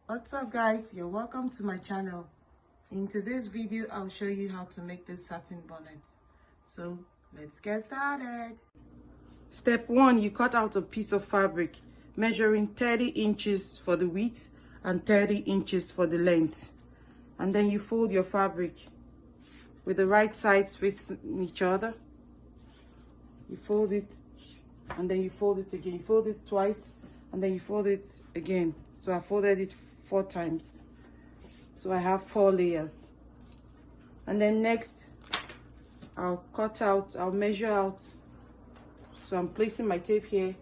What's up guys, you're welcome to my channel. In today's video I'll show you how to make this satin bonnet. So let's get started. Step 1, you cut out a piece of fabric measuring 30 inches for the width and 30 inches for the length, and then you fold your fabric with the right sides facing each other. You fold it and then you fold it again. You fold it twice and then you fold it again. So I folded it 4 times, so I have 4 layers. And then next I'll measure out. So I'm placing my tape here.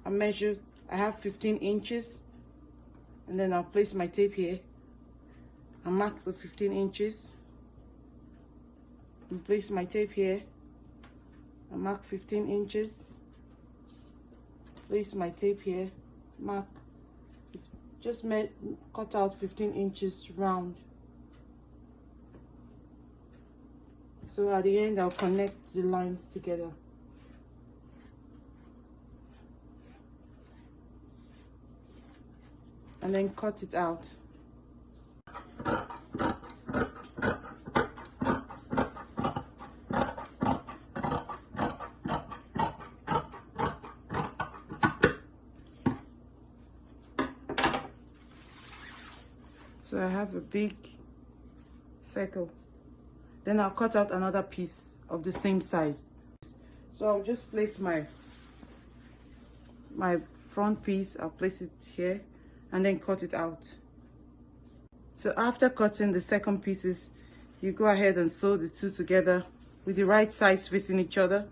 I have 15 inches, and then I'll place my tape here and mark the 15 inches and place my tape here and mark 15 inches. Place my tape here, mark, cut out 15 inches round. So at the end I'll connect the lines together. And then cut it out. So I have a big circle. Then I'll cut out another piece of the same size. So I'll just place my front piece, I'll place it here and then cut it out. So after cutting the second pieces, you go ahead and sew the two together with the right sides facing each other,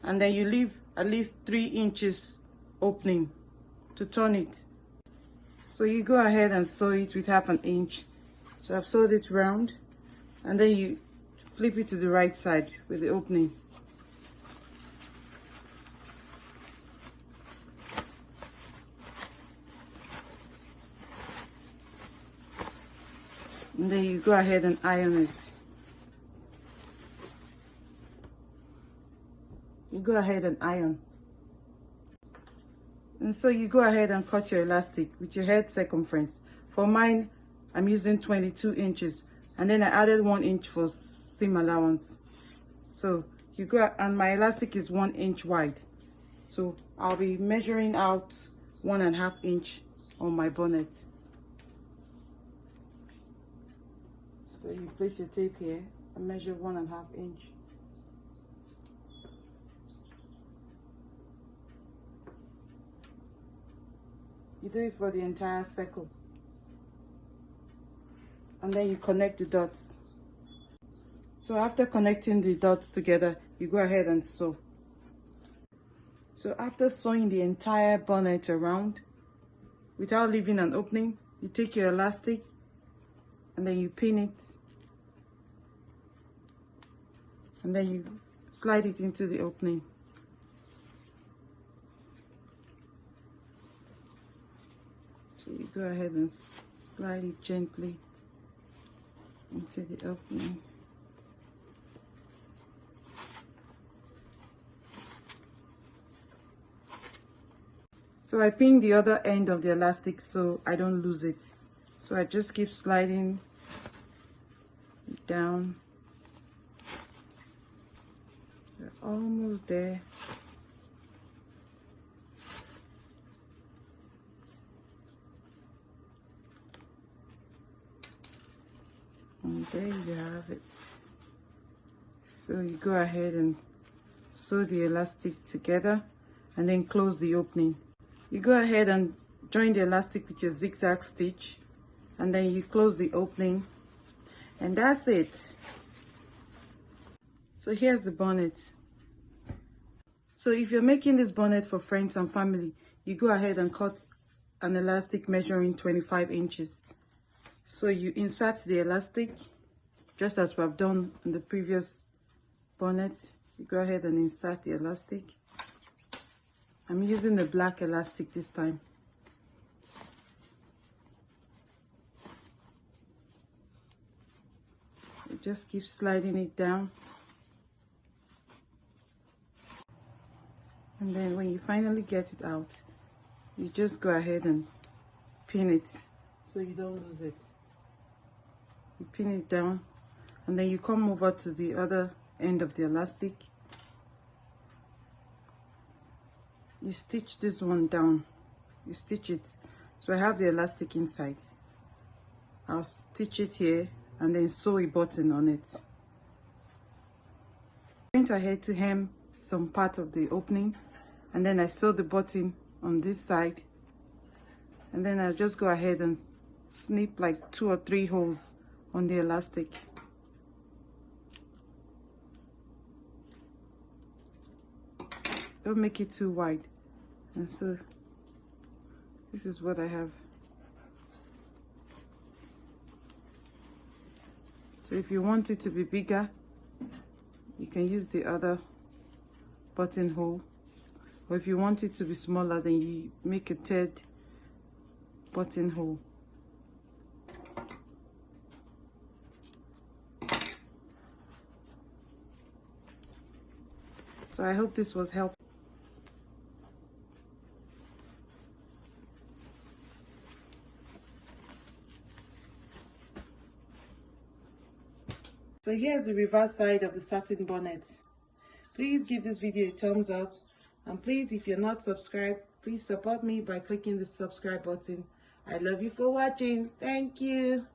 and then you leave at least 3 inches opening to turn it. So you go ahead and sew it with 1/2 inch. So I've sewed it round, and then you flip it to the right side with the opening. And then you go ahead and iron it. You go ahead and iron. And so you go ahead and cut your elastic with your head circumference. For mine, I'm using 22 inches. And then I added 1 inch for seam allowance. So you go, and my elastic is 1 inch wide. So I'll be measuring out 1.5 inch on my bonnet. So you place your tape here and measure 1.5 inch. You do it for the entire circle. And then you connect the dots. So after connecting the dots together, you go ahead and sew. So after sewing the entire bonnet around, without leaving an opening, you take your elastic and then you pin it. And then you slide it into the opening. So you go ahead and slide it gently into the opening. So I pin the other end of the elastic so I don't lose it. So I just keep sliding it down. We're almost there. And there you have it. So you go ahead and sew the elastic together and then close the opening. You go ahead and join the elastic with your zigzag stitch, and then you close the opening, and that's it. So here's the bonnet. So if you're making this bonnet for friends and family, you go ahead and cut an elastic measuring 25 inches. So you insert the elastic, just as we've done in the previous bonnet. You go ahead and insert the elastic. I'm using the black elastic this time. You just keep sliding it down. And then when you finally get it out, you just go ahead and pin it so you don't lose it. You pin it down, and then you come over to the other end of the elastic. You stitch this one down. You stitch it. So I have the elastic inside. I'll stitch it here and then sew a button on it. I went ahead to hem some part of the opening, and then I sew the button on this side, and then I'll just go ahead and snip like 2 or 3 holes on the elastic. Don't make it too wide. And so this is what I have. So if you want it to be bigger, you can use the other buttonhole, or if you want it to be smaller, then you make a 3rd buttonhole. So I hope this was helpful. So here's the reverse side of the satin bonnet. Please give this video a thumbs up, and please, if you're not subscribed, please support me by clicking the subscribe button. I love you for watching. Thank you.